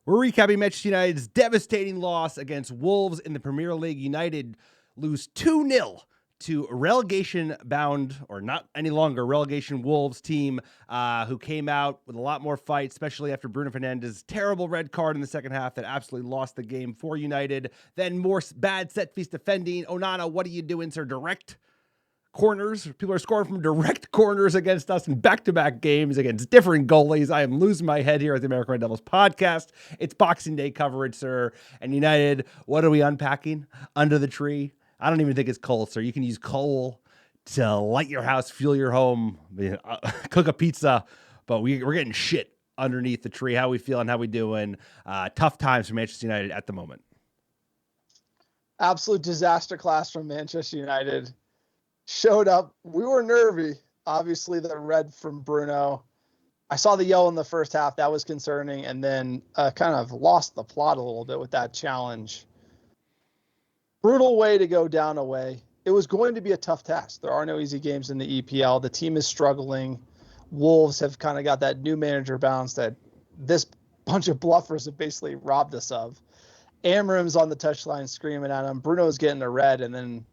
We're recapping Manchester United's devastating loss against Wolves in the Premier League. United lose 2-0 to relegation-bound, or not any longer, relegation Wolves team who came out with a lot more fight, especially after Bruno Fernandes' terrible red card in the second half that absolutely lost the game for United. Then more bad set-piece defending. Onana, what are you doing, sir? Direct corners. People are scoring from direct corners against us in back-to-back games against different goalies. I am losing my head here at the American Red Devils podcast. It's Boxing Day coverage, sir. And United, what are we unpacking under the tree? I don't even think it's coal, sir. You can use coal to light your house, fuel your home, cook a pizza, but we're getting shit underneath the tree. How we feeling? How we doing? Tough times for Manchester United at the moment. Absolute disaster class from Manchester United. Showed up. We were nervy. Obviously, the red from Bruno. I saw the yellow in the first half. That was concerning. And then kind of lost the plot a little bit with that challenge. Brutal way to go down away. It was going to be a tough task. There are no easy games in the EPL. The team is struggling. Wolves have kind of got that new manager bounce that this bunch of bluffers have basically robbed us of. Amorim's on the touchline screaming at him. Bruno's getting the red, and then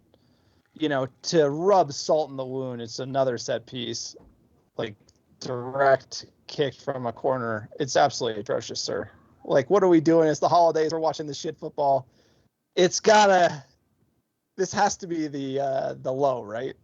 to rub salt in the wound, it's another set piece, like direct kick from a corner. It's absolutely atrocious, sir. Like, what are we doing? It's the holidays. We're watching this shit football. This has to be the low, right?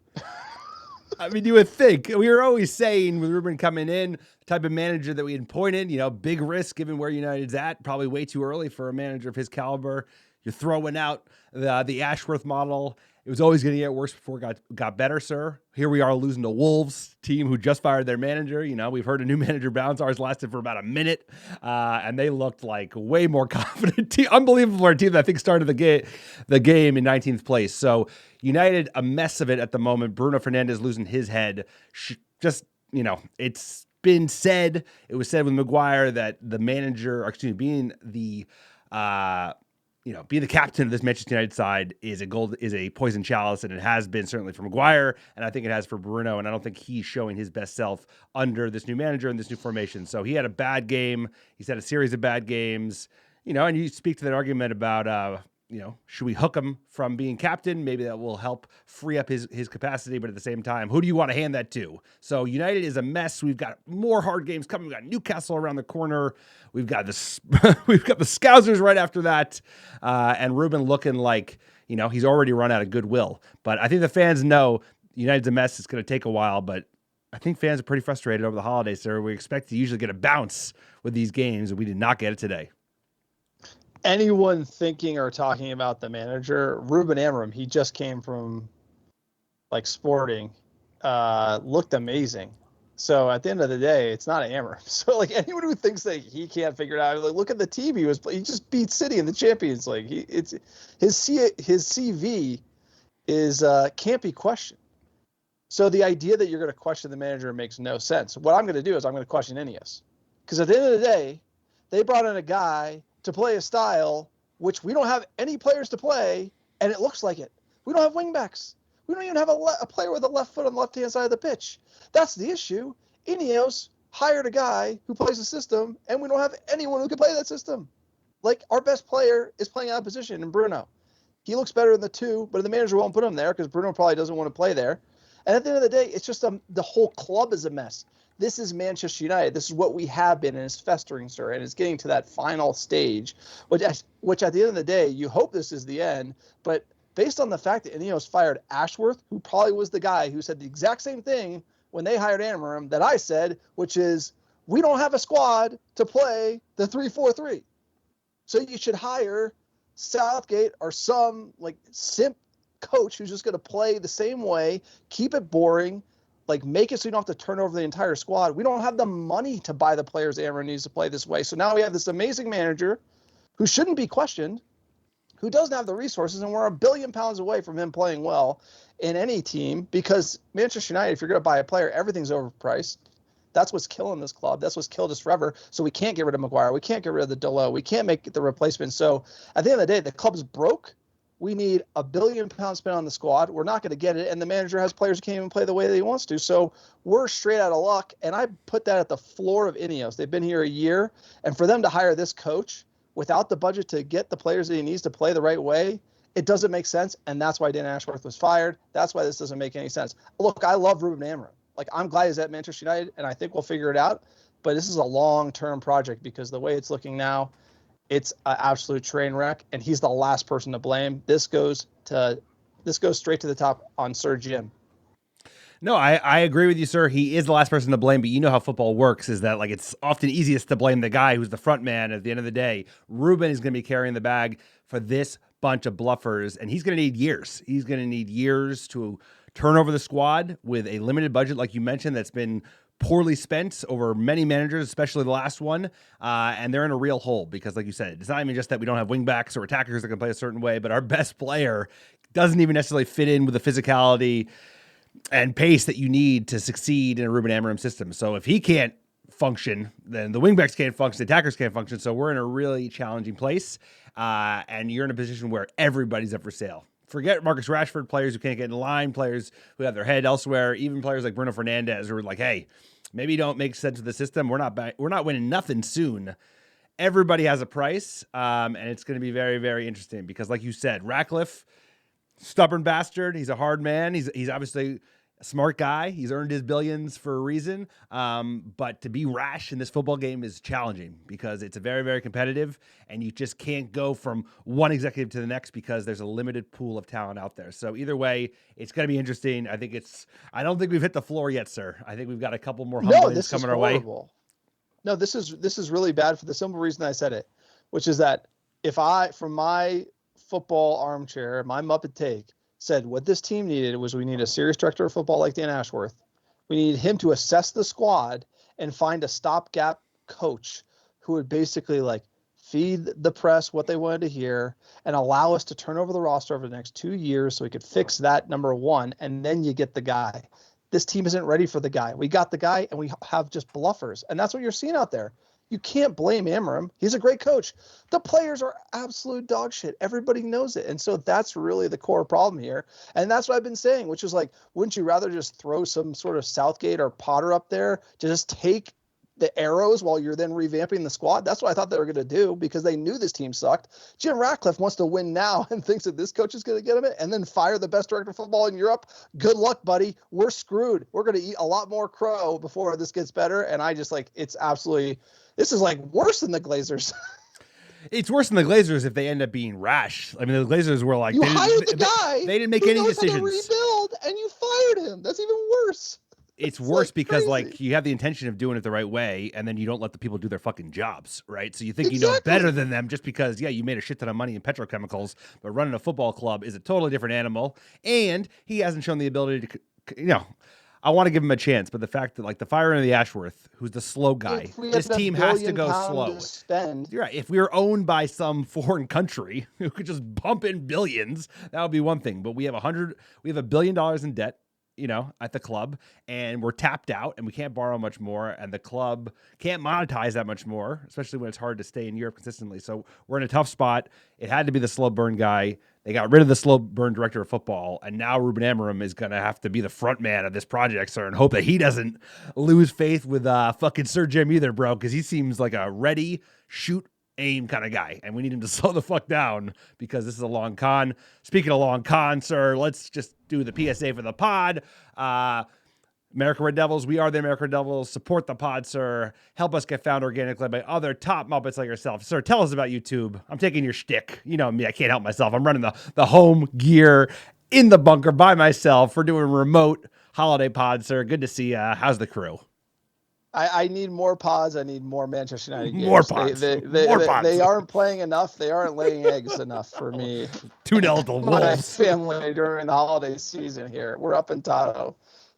I mean, you would think. We were always saying with Ruben coming in, the type of manager that we had pointed, big risk given where United's at, probably way too early for a manager of his caliber. You're throwing out the Ashworth model. It was always going to get worse before it got better, sir. Here we are losing to Wolves, team who just fired their manager. We've heard a new manager bounce. Ours lasted for about a minute, and they looked like way more confident team. Unbelievable for a team that I think started the game in 19th place. So United, a mess of it at the moment. Bruno Fernandes losing his head. It's been said. It was said with Maguire that the manager, being the being the captain of this Manchester United side is a poison chalice, and it has been certainly for Maguire, and I think it has for Bruno, and I don't think he's showing his best self under this new manager and this new formation. So he had a bad game. He's had a series of bad games, and you speak to that argument about, should we hook him from being captain? Maybe that will help free up his capacity, but at the same time, who do you want to hand that to? So United is a mess. We've got more hard games coming. We've got Newcastle around the corner. We've got we've got the Scousers right after that, and Ruben looking like he's already run out of goodwill. But I think the fans know United's a mess. It's going to take a while, but I think fans are pretty frustrated over the holidays, sir. We expect to usually get a bounce with these games, and we did not get it today. Anyone thinking or talking about the manager, Ruben Amorim, he just came from Sporting, looked amazing. So at the end of the day, it's not Amorim. So anyone who thinks that he can't figure it out, look at the team he just beat City in the Champions League. His CV is can't be questioned. So the idea that you're going to question the manager makes no sense. What I'm going to do is I'm going to question Ineos, because at the end of the day, they brought in a guy to play a style which we don't have any players to play, and it looks like it. We don't have wingbacks. We don't even have a player with a left foot on the left-hand side of the pitch. That's the issue. Ineos hired a guy who plays the system, and we don't have anyone who can play that system. Our best player is playing out of position in Bruno. He looks better than the two, but the manager won't put him there because Bruno probably doesn't want to play there. And at the end of the day, it's just the whole club is a mess. This is Manchester United. This is what we have been, and it's festering, sir, and it's getting to that final stage, which at the end of the day, you hope this is the end. But based on the fact that Ineos fired Ashworth, who probably was the guy who said the exact same thing when they hired Amorim that I said, which is, we don't have a squad to play the 3-4-3. So you should hire Southgate or some simp coach who's just going to play the same way, keep it boring, make it so you don't have to turn over the entire squad. We don't have the money to buy the players Amorim needs to play this way. So now we have this amazing manager who shouldn't be questioned, who doesn't have the resources, and we're £1 billion away from him playing well in any team, because Manchester United, if you're going to buy a player, everything's overpriced. That's what's killing this club. That's what's killed us forever. So we can't get rid of Maguire. We can't get rid of the Delo. We can't make the replacement. So at the end of the day, the club's broke. we need £1 billion spent on the squad. We're not going to get it. And the manager has players who can't even play the way that he wants to. So we're straight out of luck. And I put that at the floor of Ineos. They've been here a year. And for them to hire this coach without the budget to get the players that he needs to play the right way, it doesn't make sense. And that's why Dan Ashworth was fired. That's why this doesn't make any sense. Look, I love Ruben Amorim. Like, I'm glad he's at Manchester United, and I think we'll figure it out. But this is a long-term project because the way it's looking now, it's an absolute train wreck, and he's the last person to blame. This goes straight to the top on Sir Jim. No, I agree with you, sir. He is the last person to blame, but you know how football works is that, like, it's often easiest to blame the guy who's the front man at the end of the day. Ruben is going to be carrying the bag for this bunch of bluffers, and he's going to need years. He's going to need years to turn over the squad with a limited budget, like you mentioned, that's been poorly spent over many managers, especially the last one. And they're in a real hole because, like you said, it's not even just that we don't have wingbacks or attackers that can play a certain way, but our best player doesn't even necessarily fit in with the physicality and pace that you need to succeed in a Ruben Amorim system. So if he can't function, then the wingbacks can't function, the attackers can't function. So we're in a really challenging place. And you're in a position where everybody's up for sale. Forget Marcus Rashford, players who can't get in line, players who have their head elsewhere, even players like Bruno Fernandes who are like, hey, maybe you don't make sense of the system. We're not winning nothing soon. Everybody has a price, and it's going to be very, very interesting because, like you said, Ratcliffe, stubborn bastard. He's a hard man. He's obviously a smart guy. He's earned his billions for a reason. But to be rash in this football game is challenging because it's a very, very competitive, and you just can't go from one executive to the next because there's a limited pool of talent out there. So either way, it's going to be interesting. I don't think we've hit the floor yet, sir. I think we've got a couple more humblings coming our way. No, this is really bad for the simple reason I said it, which is that if I, from my football armchair, my Muppet take, said what this team needed was we need a serious director of football like Dan Ashworth. We need him to assess the squad and find a stopgap coach who would basically like feed the press what they wanted to hear and allow us to turn over the roster over the next 2 years so we could fix that, number one, and then you get the guy. This team isn't ready for the guy. We got the guy, and we have just bluffers. And that's what you're seeing out there. You can't blame Amorim. He's a great coach. The players are absolute dog shit. Everybody knows it. And so that's really the core problem here. And that's what I've been saying, which is like, wouldn't you rather just throw some sort of Southgate or Potter up there to just take the arrows while you're then revamping the squad? That's what I thought they were going to do because they knew this team sucked. Jim Ratcliffe wants to win now and thinks that this coach is going to get him it and then fire the best director of football in Europe. Good luck, buddy. We're screwed. We're going to eat a lot more crow before this gets better. And I just like, this is like worse than the Glazers. It's worse than the Glazers if they end up being rash. I mean, the Glazers were like, you hired the guy. They didn't make any decisions. How to rebuild, and you fired him. That's even worse. It's worse like because like you have the intention of doing it the right way, and then you don't let the people do their fucking jobs, right? So you think you know better than them just because, yeah, you made a shit ton of money in petrochemicals, but running a football club is a totally different animal, and he hasn't shown the ability to, I want to give him a chance, but the fact that like the firing of the Ashworth, who's the slow guy, this team has to go slow. You're right. If we were owned by some foreign country who could just bump in billions, that would be one thing. But we have $1 billion in debt, at the club, and we're tapped out and we can't borrow much more, and the club can't monetize that much more, especially when it's hard to stay in Europe consistently. So we're in a tough spot. It had to be the slow burn guy. They got rid of the slow burn director of football, and now Ruben Amorim is going to have to be the front man of this project, sir, and hope that he doesn't lose faith with fucking Sir Jim either, bro, because he seems like a ready, shoot, aim kind of guy, and we need him to slow the fuck down because this is a long con. Speaking of long con, sir, let's just do the PSA for the pod. American Red Devils, we are the American Red Devils. Support the pod, sir. Help us get found organically by other top Muppets like yourself. Sir, tell us about YouTube. I'm taking your shtick. You know me, I can't help myself. I'm running the home gear in the bunker by myself. We're doing a remote holiday pod, sir. Good to see you. How's the crew? I need more pods. I need more Manchester United games. More pods. More pods. They aren't playing enough. They aren't laying eggs enough for me. 2-0 to my Wolves. family during the holiday season here. We're up in Tahoe.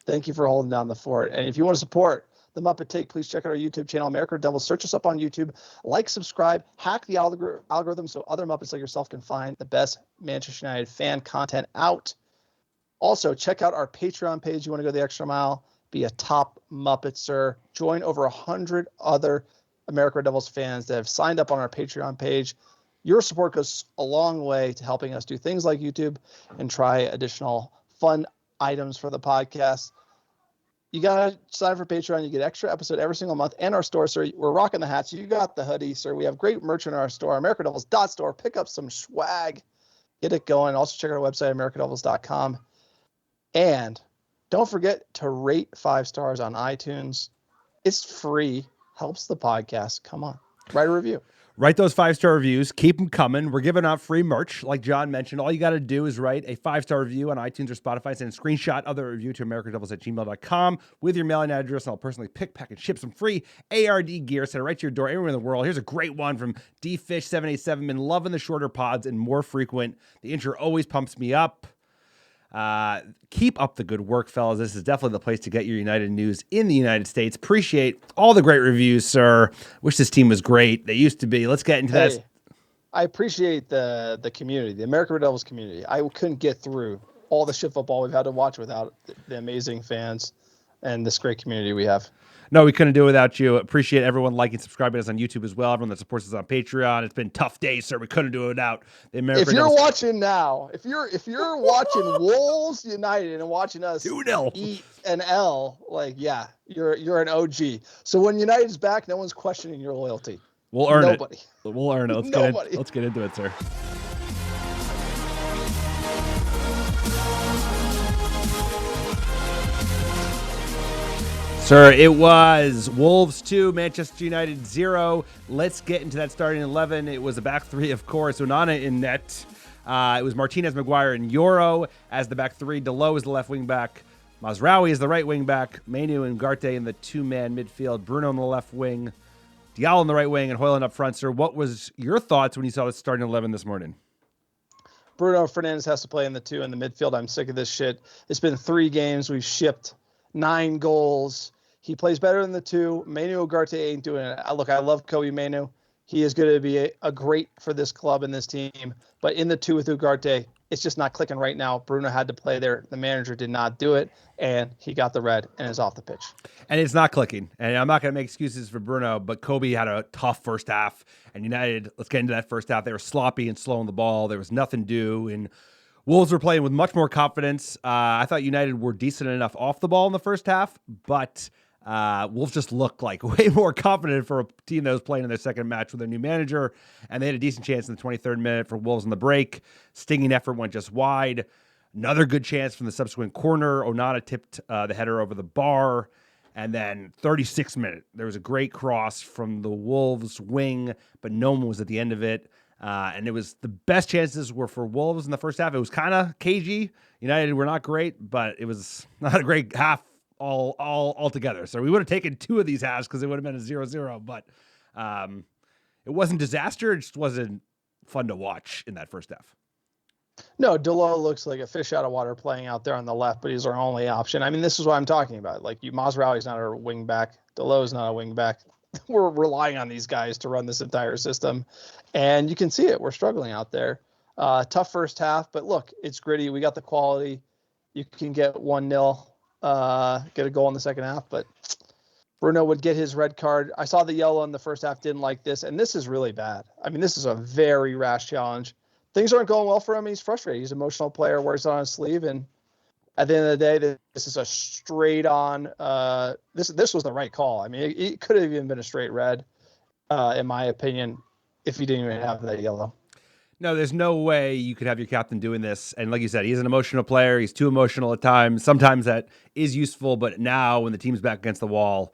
Thank you for holding down the fort. And if you want to support the Muppet Take, please check out our YouTube channel, American Devils. Search us up on YouTube. Like, subscribe, hack the algorithm so other Muppets like yourself can find the best Manchester United fan content out. Also, check out our Patreon page. You want to go the extra mile? Be a top Muppet, sir. Join over 100 other American Red Devils fans that have signed up on our Patreon page. Your support goes a long way to helping us do things like YouTube and try additional fun items for the podcast. You got to sign up for Patreon. You get extra episode every single month. And our store, sir, we're rocking the hats. You got the hoodie, sir. We have great merch in our store, AmericanDevils.store. Pick up some swag. Get it going. Also check out our website, AmericanDevils.com. And don't forget to rate 5 stars on iTunes. It's free. Helps the podcast. Come on. Write a review. Write those 5-star reviews. Keep them coming. We're giving out free merch, like John mentioned. All you got to do is write a 5-star review on iTunes or Spotify, send a screenshot of the review to americandevils@gmail.com with your mailing address, and I'll personally pick, pack, and ship some free ARD gear. Send it right to your door anywhere in the world. Here's a great one from DFish787. Been loving the shorter pods and more frequent. The intro always pumps me up. Keep up the good work, fellas. This is definitely the place to get your United news in the United States. Appreciate all the great reviews, sir. Wish this team was great. They used to be. Let's get into that. I appreciate the community, the American Red Devils community. I couldn't get through all the shit football we've had to watch without the amazing fans and this great community we have. No, we couldn't do it without you. Appreciate everyone liking, subscribing us on YouTube as well. Everyone that supports us on Patreon. It's been tough days, sir. We couldn't do it without the American. If you're watching now, if you're watching Wolves United and watching us 2-0 eat an L, like you're an OG. So when United's back, no one's questioning your loyalty. We'll earn Nobody. it. We'll earn it. Let's get into it, sir. Sir, it was Wolves 2, Manchester United 0. Let's get into that starting 11. It was a back three, of course. Onana in net. It was Martinez, Maguire, and Euro as the back three. Delo is the left wing back. Mazraoui is the right wing back. Molineux and Garte in the two-man midfield. Bruno on the left wing. Diallo on the right wing, and Højlund up front. Sir, what was your thoughts when you saw the starting 11 this morning? Bruno Fernandes has to play in the 2 in the midfield. I'm sick of this shit. It's been 3 games. We've shipped 9 goals. He plays better than the 2. Manu Ugarte ain't doing it. Look, I love Kobe Manu. He is going to be a great for this club and this team. But in the 2 with Ugarte, it's just not clicking right now. Bruno had to play there. The manager did not do it, and he got the red and is off the pitch. And it's not clicking. And I'm not going to make excuses for Bruno, but Kobe had a tough first half. And United, let's get into that first half. They were sloppy and slowing the ball. There was nothing to do. And Wolves were playing with much more confidence. I thought United were decent enough off the ball in the first half, but Wolves just looked like way more confident for a team that was playing in their second match with their new manager, and they had a decent chance in the 23rd minute for Wolves on the break. Stinging effort went just wide. Another good chance from the subsequent corner. Onana tipped the header over the bar, and then 36th minute, there was a great cross from the Wolves wing, but no one was at the end of it. And it was the best chances were for Wolves in the first half. It was kind of cagey. United were not great, but it was not a great half all together. So we would have taken 2 of these halves because it would have been a 0-0, but it wasn't disaster. It just wasn't fun to watch in that first half. No, Delo looks like a fish out of water playing out there on the left, but he's our only option. I mean, this is what I'm talking about. Like, Mazraoui's not a wing back. Delo's not a wing back. We're relying on these guys to run this entire system, and you can see it. We're struggling out there. Tough first half, but look, it's gritty. We got the quality. You can get 1-0. Get a goal in the second half, but Bruno would get his red card. I saw the yellow in the first half, didn't like this, and this is really bad. I mean, this is a very rash challenge. Things aren't going well for him. He's frustrated. He's an emotional player, wears it on his sleeve, and at the end of the day, this is a straight on. This was the right call. I mean, it could have even been a straight red, in my opinion, if he didn't even have that yellow. No, there's no way you could have your captain doing this. And like you said, he's an emotional player. He's too emotional at times. Sometimes that is useful, but now when the team's back against the wall,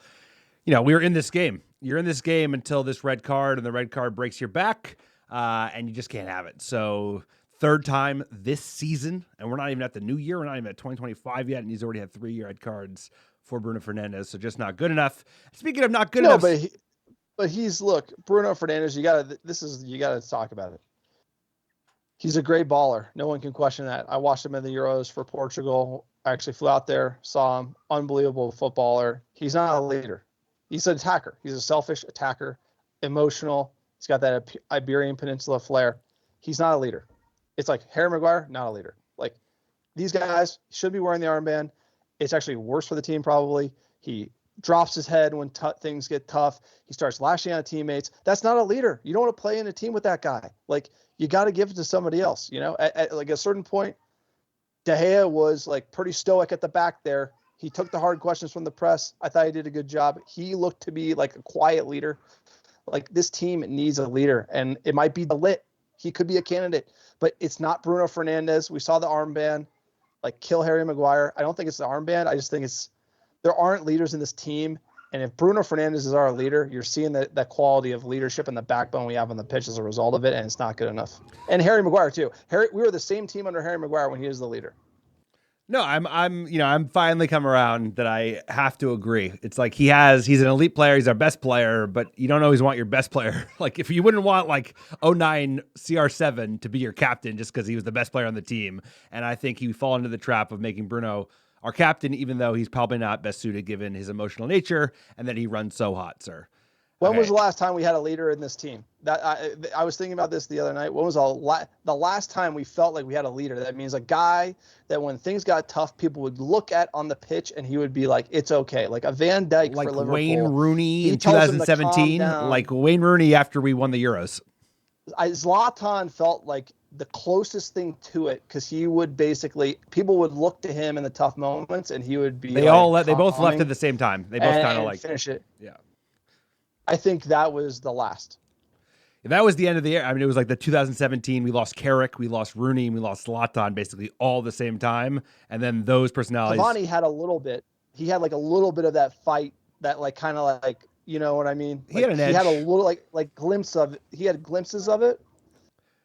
we were in this game. You're in this game until this red card, and the red card breaks your back, and you just can't have it. So 3rd time this season, and we're not even at the new year. We're not even at 2025 yet, and he's already had 3 red cards for Bruno Fernandes. So just not good enough. Speaking of not good enough. But look, Bruno Fernandes, you got to talk about it. He's a great baller. No one can question that. I watched him in the Euros for Portugal. I actually flew out there, saw him. Unbelievable footballer. He's not a leader. He's an attacker. He's a selfish attacker, emotional. He's got that Iberian Peninsula flair. He's not a leader. It's like Harry Maguire, not a leader. Like, these guys should be wearing the armband. It's actually worse for the team probably. He drops his head when things get tough. He starts lashing out teammates. That's not a leader. You don't want to play in a team with that guy. Like, you got to give it to somebody else. You know, at like a certain point, De Gea was like pretty stoic at the back there. He took the hard questions from the press. I thought he did a good job. He looked to be like a quiet leader. Like, this team needs a leader, and it might be Lit. He could be a candidate, but it's not Bruno Fernandes. We saw the armband, like, kill Harry Maguire. I don't think it's the armband. I just think there aren't leaders in this team. And if Bruno Fernandes is our leader, you're seeing that quality of leadership and the backbone we have on the pitch as a result of it, and it's not good enough. And Harry Maguire too. We were the same team under Harry Maguire when he was the leader. No, I'm finally come around that I have to agree. It's like he's an elite player, he's our best player, but you don't always want your best player. Like, if you wouldn't want like 09 CR7 to be your captain just because he was the best player on the team. And I think he fall into the trap of making Bruno our captain, even though he's probably not best suited given his emotional nature and that he runs so hot, sir. When was the last time we had a leader in this team? That I was thinking about this the other night. When was the last time we felt like we had a leader? That means a guy that when things got tough, people would look at on the pitch and he would be like, "It's okay." Like a Van Dijk like for Liverpool. Wayne Rooney in 2017, like Wayne Rooney after we won the Euros. Zlatan felt like the closest thing to it, because he would basically, people would look to him in the tough moments and he would be. They both left at the same time. They both kind of like finish it. Yeah. I think that was the last. That was the end of the year. I mean, it was like the 2017. We lost Carrick, we lost Rooney, and we lost Zlatan basically all the same time. And then those personalities. Cavani had a little bit. He had like a little bit of that fight, that like kind of like, you know what I mean? He had an edge. He had a little like glimpse of it. He had glimpses of it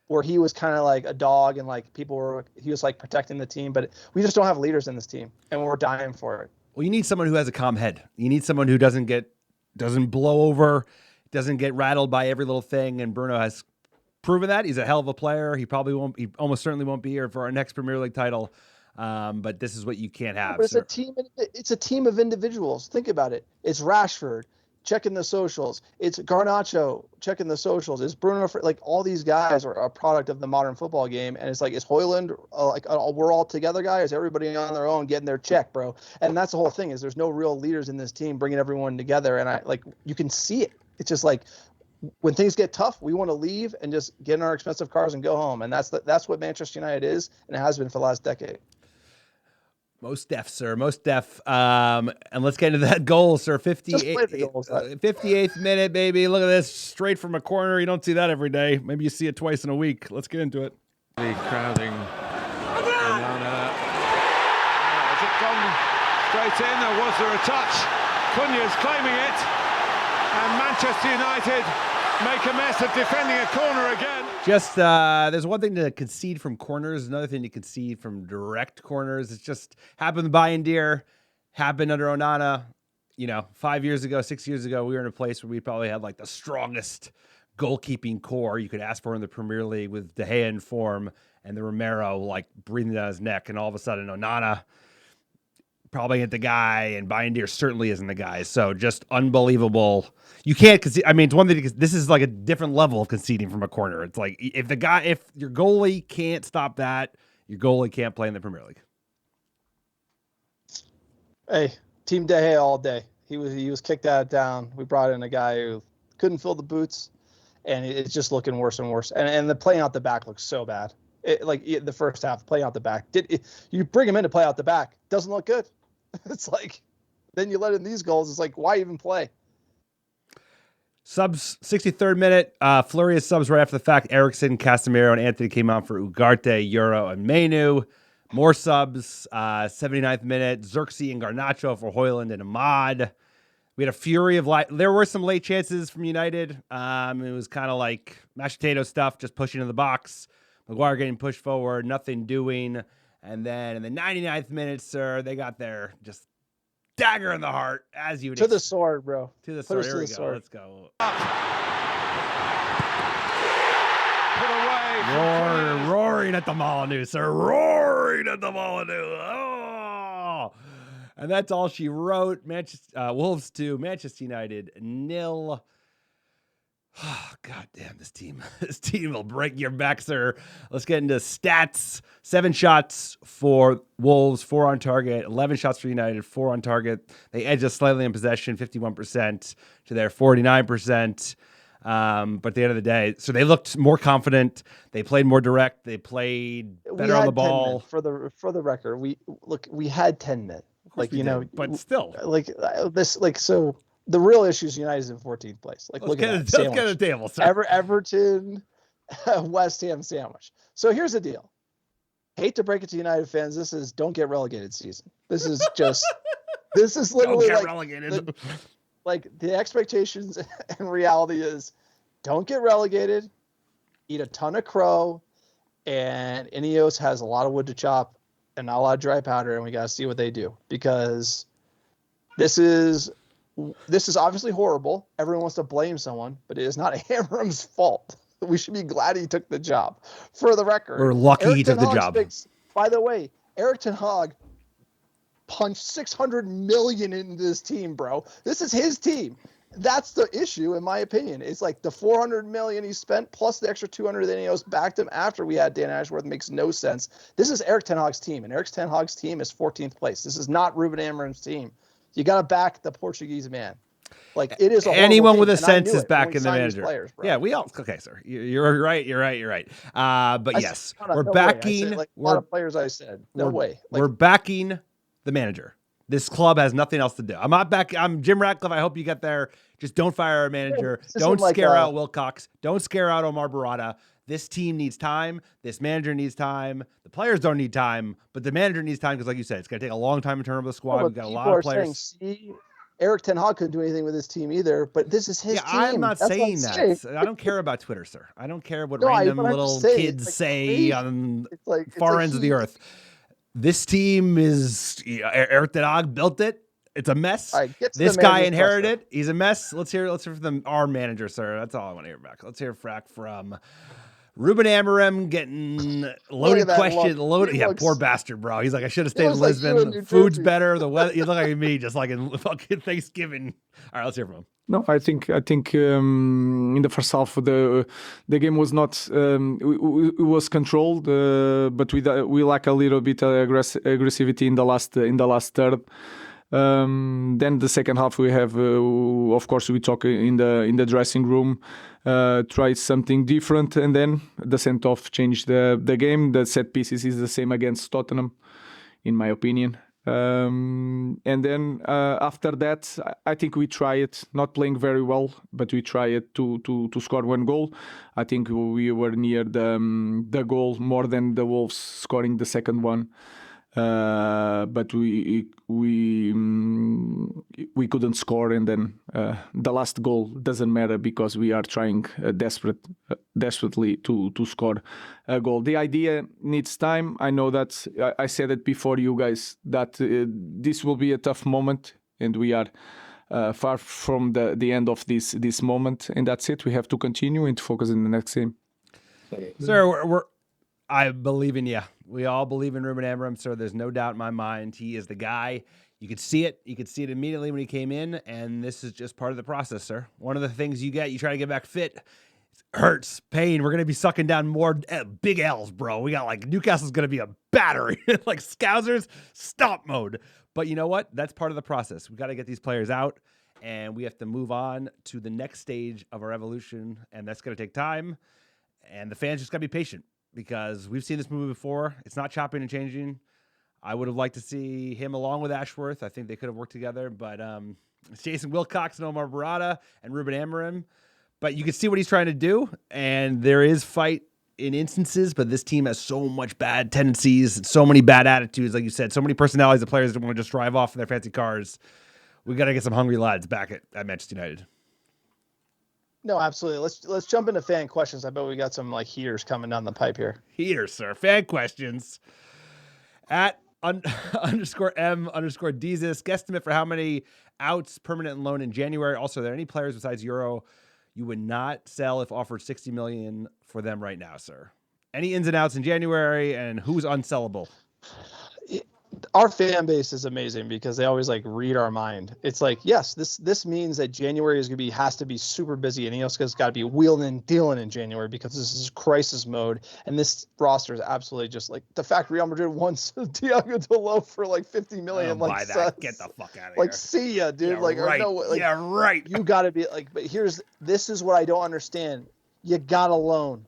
where he was kind of like a dog and like he was like protecting the team. But we just don't have leaders in this team, and we're dying for it. Well, you need someone who has a calm head. You need someone who doesn't blow over, doesn't get rattled by every little thing. And Bruno has proven that. He's a hell of a player. He almost certainly won't be here for our next Premier League title. But this is what you can't have. But it's a team of individuals. Think about it. It's Rashford checking the socials. It's Garnacho checking the socials. It's Bruno. Like, all these guys are a product of the modern football game. And it's like, is Højlund we're all together, guys? Everybody on their own getting their check, bro. And that's the whole thing, is there's no real leaders in this team bringing everyone together. And you can see it. It's just like, when things get tough, we want to leave and just get in our expensive cars and go home. And that's what Manchester United is, and it has been for the last decade. Most deaf, sir. Most deaf. And let's get into that goal, sir. 58th minute, baby. Look at this. Straight from a corner. You don't see that every day. Maybe you see it twice in a week. Let's get into it. The crowding. Has it gone straight in, or was there a touch? Cunha's claiming it. And Manchester United make a mess of defending a corner again. Just there's one thing to concede from corners, another thing to concede from direct corners. It's just happened by Bayern, happened under Onana. 5 years ago, 6 years ago, we were in a place where we probably had like the strongest goalkeeping core you could ask for in the Premier League, with De Gea in form and the Romero like breathing down his neck, and all of a sudden Onana probably ain't the guy, and Bayern certainly isn't the guy. So just unbelievable. You can't concede. I mean, it's one thing. This is like a different level of conceding from a corner. It's like if your goalie can't stop that, your goalie can't play in the Premier League. Hey, Team De Gea all day. He was kicked out down. We brought in a guy who couldn't fill the boots, and it's just looking worse and worse. And the playing out the back looks so bad. The first half, playing out the back. You bring him in to play out the back? Doesn't look good. It's like, then you let in these goals. It's like, why even play? Subs, 63rd minute. Flurry of subs right after the fact. Eriksson, Casemiro, and Anthony came on for Ugarte, Euro, and Molineux. More subs. 79th minute. Xerxes and Garnacho for Højlund and Ahmad. We had a fury of there were some late chances from United. It was kind of like mashed potato stuff, just pushing in the box. Maguire getting pushed forward, nothing doing. And then in the 99th minute, sir, they got their just dagger in the heart, as you would to the sword, bro. To the sword. Here we go. Sword. Let's go. Put away. Roaring at the Molineux, sir. Roaring at the Molineux. Oh! And that's all she wrote. Wolves 2, Manchester United 0. Oh, God damn, this team. This team will break your back, sir. Let's get into stats. 7 shots for Wolves, 4 on target, 11 shots for United, 4 on target. They edged us slightly in possession, 51% to their 49%. But at the end of the day, so they looked more confident. They played more direct. They played better on the ball. For the record, we had 10 men. Like, you know, but still, so the real issue is United's in 14th place. Like, look at that. Let's get the table, sir. Everton, West Ham sandwich. So here's the deal. Hate to break it to United fans. This is don't get relegated season. This is literally don't get relegated. The expectations and reality is don't get relegated, eat a ton of crow, and Ineos has a lot of wood to chop and not a lot of dry powder, and we got to see what they do, because this is obviously horrible. Everyone wants to blame someone, but it is not Amorim's fault. We should be glad he took the job. For the record, we're lucky he took the job. By the way, Erik ten Hag punched 600 million into this team, bro. This is his team. That's the issue, in my opinion. It's like the 400 million he spent plus the extra 200 that Ineos backed him after we had Dan Ashworth makes no sense. This is Erik ten Hag's team, and Erik ten Hag's team is 14th place. This is not Ruben Amorim's team. You got to back the Portuguese man. Like, it is anyone with a and sense is back in the manager. Players, yeah, we all okay, sir. You're right. But yes, we're backing a lot of players. I said no way. We're backing the manager. This club has nothing else to do. I'm Jim Ratcliffe. I hope you get there. Just don't fire our manager. Don't scare out Wilcox. Don't scare out Omar Barada. This team needs time. This manager needs time. The players don't need time, but the manager needs time because, like you said, it's going to take a long time to turn over the squad. We've got a lot of players. Erik ten Hag couldn't do anything with his team either, but this is his team. I'm not saying that. I don't care about Twitter, sir. I don't care what random little kids say on far ends of the earth. This team is Erik ten Hag built it. It's a mess. This guy inherited it. He's a mess. Let's hear from our manager, sir. That's all I want to hear back. Let's hear from Ruben Amorim getting loaded question. Yeah, poor bastard, bro. He's like, I should have stayed in Lisbon. Food's better. The weather. You look like me, just like in fucking Thanksgiving. All right, let's hear from him. No, I think in the first half the game was not it was controlled, but we lack a little bit of aggressivity in the last third. Then the second half we have, of course, we talk in the dressing room, try something different, and then the send off changed the game. The set pieces is the same against Tottenham, in my opinion. And then after that, I think we try it, not playing very well, but we try it to score one goal. I think we were near the goal more than the Wolves scoring the second one. But we couldn't score, and then the last goal doesn't matter because we are trying desperately to score a goal. The idea needs time. I know that I said it before you guys that this will be a tough moment, and we are far from the end of this moment, and that's it. We have to continue and focus in the next game. Sir, I believe in you. We all believe in Ruben Amorim, sir. There's no doubt in my mind. He is the guy. You could see it. You could see it immediately when he came in, and this is just part of the process, sir. One of the things you try to get back fit, hurts, pain. We're going to be sucking down more big L's, bro. We got Newcastle's going to be a battery. Like Scousers, stop mode. But you know what? That's part of the process. We got to get these players out, and we have to move on to the next stage of our evolution, and that's going to take time, and the fans just got to be patient. Because we've seen this movie before. It's not chopping and changing. I would have liked to see him along with Ashworth. I think they could have worked together. But it's Jason Wilcox and Omar Barada and Ruben Amorim. But you can see what he's trying to do. And there is fight in instances. But this team has so much bad tendencies, so many bad attitudes, like you said, so many personalities of players that want to just drive off in their fancy cars. We got to get some hungry lads back at Manchester United. No, absolutely. Let's jump into fan questions. I bet we got some heaters coming down the pipe here. Heaters, sir. Fan questions. At _M_Deezus. Guesstimate for how many outs permanent and loan in January. Also, are there any players besides Euro you would not sell if offered $60 million for them right now, sir? Any ins and outs in January, and who's unsellable? our fan base is amazing because they always like read our mind. It's like, yes, this means that January has to be super busy, and Ioska's got to be wheeling and dealing in January because this is crisis mode, and this roster is absolutely just like the fact Real Madrid wants Thiago Dalot for like 50 million. I don't buy that. Get the fuck out of here. Like, see ya, dude. Yeah, like, right. no, like, yeah, right. You got to be like, but this is what I don't understand. You got to loan.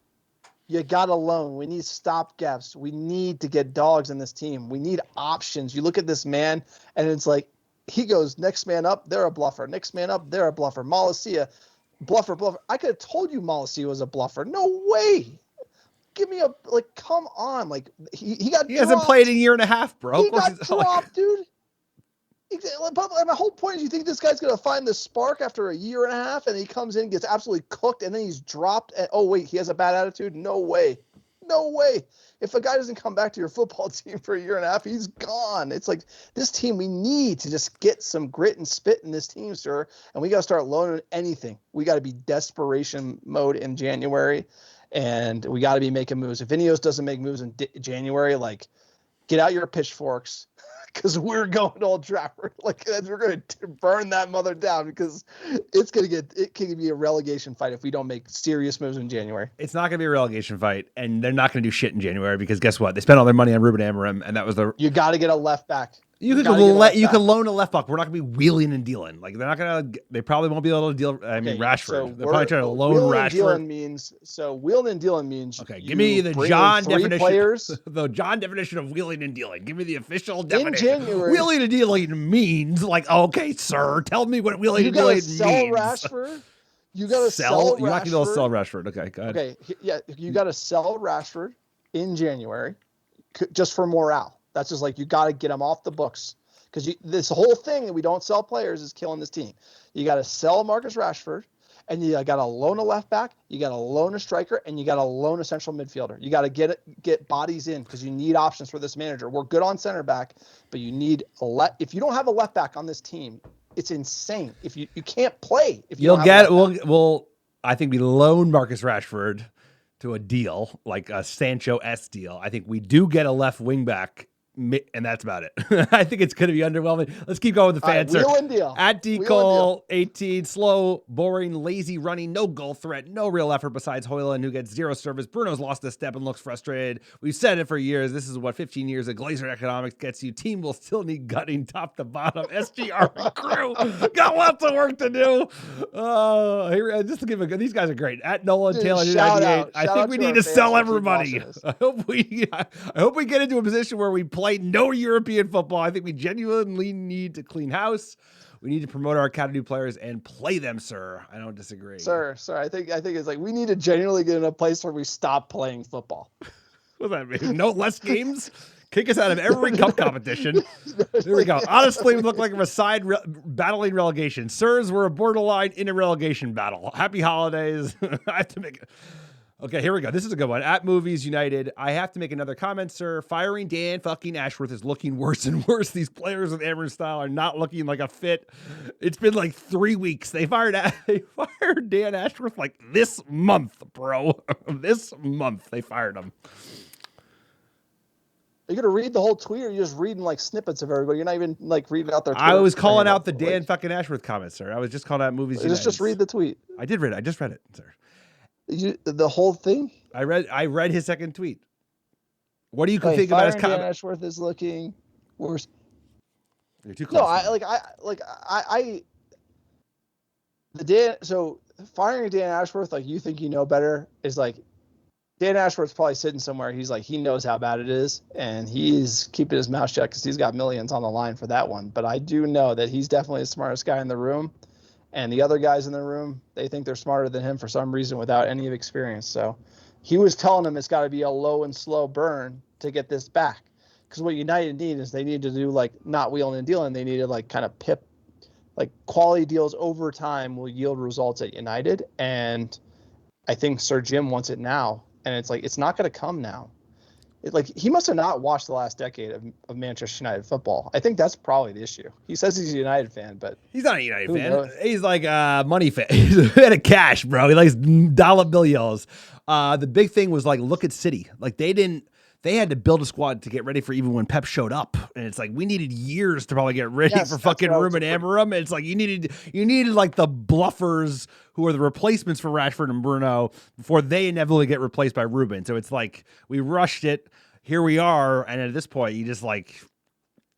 You got to loan. We need stopgaps. We need to get dogs in this team. We need options. You look at this man, and it's like he goes, next man up, they're a bluffer. Next man up, they're a bluffer. Malacia, bluffer. I could have told you Malacia was a bluffer. No way. Give me come on. Like, he got He hasn't played in a year and a half, bro. He got dropped, dude. But my whole point is, you think this guy's going to find the spark after a year and a half, and he comes in, gets absolutely cooked, and then he's dropped. And, oh, wait, he has a bad attitude? No way. No way. If a guy doesn't come back to your football team for a year and a half, he's gone. It's like this team, we need to just get some grit and spit in this team, sir, and we got to start loaning anything. We got to be desperation mode in January, and we got to be making moves. If Ineos doesn't make moves in January, like, get out your pitchforks. Because we're going to Old Trafford, we're going to burn that mother down because it can be a relegation fight if we don't make serious moves in January. It's not going to be a relegation fight, and they're not going to do shit in January because guess what? They spent all their money on Ruben Amorim, and that was You got to get a left back. You can loan a left back. We're not going to be wheeling and dealing. Like, they're not going to. They probably won't be able to deal. I mean, Rashford. So they're probably trying to loan Rashford. Wheeling and dealing means. Okay, give me the John definition. Players. The John definition of wheeling and dealing. Give me the official definition. In January, wheeling and dealing means okay, sir. Tell me what wheeling and dealing means. You got to sell Rashford. You got to sell Rashford. You're not going to be able to sell Rashford. Okay, go ahead. Okay, yeah, you got to sell Rashford in January, just for morale. That's just like you got to get him off the books. Because this whole thing that we don't sell players is killing this team. You got to sell Marcus Rashford, and you got to loan a left back, you got to loan a striker, and you got to loan a central midfielder. You got to get bodies in because you need options for this manager. We're good on center back, but you need if you don't have a left back on this team, it's insane. If you can't play, if you I think we loan Marcus Rashford to a deal like a Sancho-esque deal. I think we do get a left wing back. And that's about it. I think it's going to be underwhelming. Let's keep going with the fans. Wheel and deal. At Decol 18, slow, boring, lazy running, no goal threat, no real effort besides Højlund, who gets zero service. Bruno's lost a step and looks frustrated. We've said it for years. This is what 15 years of Glazer economics gets you. Team will still need gutting top to bottom. SGR and crew got lots of work to do. Just to give these guys are great. At Nolan Taylor 98. I think we need to sell everybody. I hope we get into a position where we play no European football. I think we genuinely need to clean house. We need to promote our academy players and play them, sir. I don't disagree. Sir, I think it's like we need to genuinely get in a place where we stop playing football. What does that mean? No less games? Kick us out of every cup competition. There we go. Honestly, we look like we're battling relegation. Sirs, we're a borderline in a relegation battle. Happy holidays. I have to make it. Okay, here we go. This is a good one. At Movies United, I have to make another comment, sir. Firing Dan fucking Ashworth is looking worse and worse. These players with Amorim style are not looking like a fit. It's been like 3 weeks. They fired Dan Ashworth like this month, bro. This month they fired him. Are you going to read the whole tweet, or are you just reading like snippets of everybody? You're not even like reading out their Twitter. I was calling out the Dan fucking Ashworth comment, sir. I was just calling out Movies United. Just read the tweet. I did read it. I just read it, sir. The whole thing? I read his second tweet. What do you think about his comment? Dan Ashworth is looking worse. You're too close. So firing Dan Ashworth, like, you think you know better, is like Dan Ashworth's probably sitting somewhere. He's like, he knows how bad it is, and he's keeping his mouth shut because he's got millions on the line for that one. But I do know that he's definitely the smartest guy in the room. And the other guys in the room, they think they're smarter than him for some reason without any experience. So he was telling them it's got to be a low and slow burn to get this back. Because what United need is they need to do like not wheeling and dealing. They need to like kind of pip, like quality deals over time will yield results at United. And I think Sir Jim wants it now. And it's like, it's not going to come now. He must have not watched the last decade of Manchester United football. I think that's probably the issue. He says he's a United fan, but he's not a United fan. Knows? He's like a money fan. He's a fan of cash, bro. He likes dollar bills. The big thing was like, look at City. Like they they had to build a squad to get ready for even when Pep showed up. And it's like, we needed years to probably get ready for fucking Ruben Amorim. It's like, you needed like the bluffers who are the replacements for Rashford and Bruno before they inevitably get replaced by Ruben. So it's like, we rushed it. Here we are. And at this point, you just like,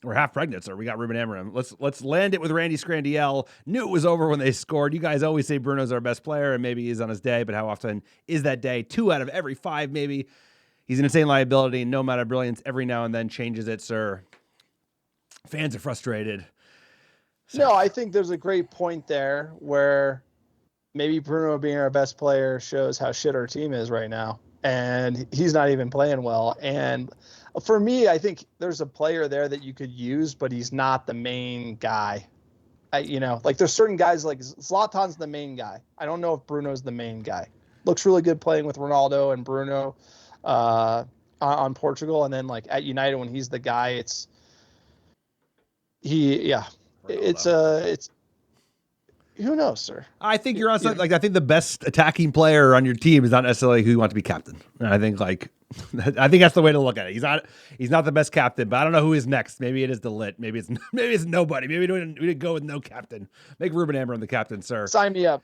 we're half pregnant, sir. We got Ruben Amorim. Let's land it with Randy Scrandiel. Knew it was over when they scored. You guys always say Bruno's our best player, and maybe he's on his day, but how often is that day? 2 out of every 5, maybe. He's an insane liability, no amount of brilliance every now and then changes it, sir. Fans are frustrated. So. No, I think there's a great point there where maybe Bruno being our best player shows how shit our team is right now. And he's not even playing well. And for me, I think there's a player there that you could use, but he's not the main guy. Like there's certain guys, like Zlatan's the main guy. I don't know if Bruno's the main guy. Looks really good playing with Ronaldo and Bruno on Portugal, and then like at United when he's the guy, it's who knows, sir. I think you're on something. Like, I think the best attacking player on your team is not necessarily who you want to be captain. And I think that's the way to look at it. He's not the best captain, but I don't know who is next. Maybe it is De Ligt. Maybe it's nobody. Maybe we didn't go with no captain. Make Ruben Amorim the captain, sir. Sign me up.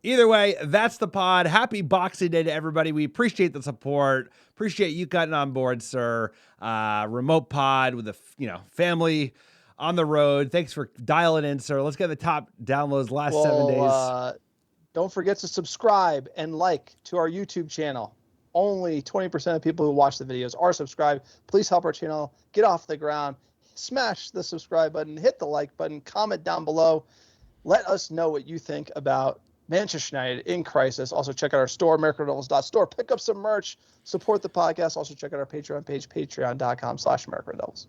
Either way, that's the pod. Happy Boxing Day to everybody. We appreciate the support. Appreciate you cutting on board, sir. Remote pod with the family on the road. Thanks for dialing in, sir. Let's get the top downloads last 7 days. Don't forget to subscribe and like to our YouTube channel. Only 20% of people who watch the videos are subscribed. Please help our channel get off the ground. Smash the subscribe button, hit the like button, comment down below. Let us know what you think about Manchester United in crisis. Also, check out our store, AmericanRedevils.store. Pick up some merch. Support the podcast. Also, check out our Patreon page, patreon.com/AmericanRedevils.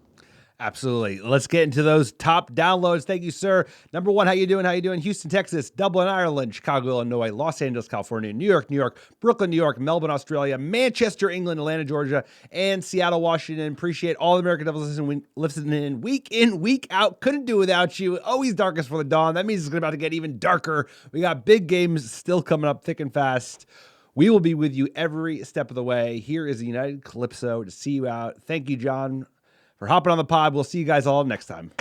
Absolutely. Let's get into those top downloads. Thank you, sir. Number 1, how you doing? Houston, Texas, Dublin, Ireland, Chicago, Illinois, Los Angeles, California, New York, Brooklyn, New York, Melbourne, Australia, Manchester, England, Atlanta, Georgia, and Seattle, Washington. Appreciate all the American Devils listening week in, week out. Couldn't do without you. Always darkest for the dawn. That means it's about to get even darker. We got big games still coming up thick and fast. We will be with you every step of the way. Here is the United Calypso to see you out. Thank you, John, for hopping on the pod. We'll see you guys all next time.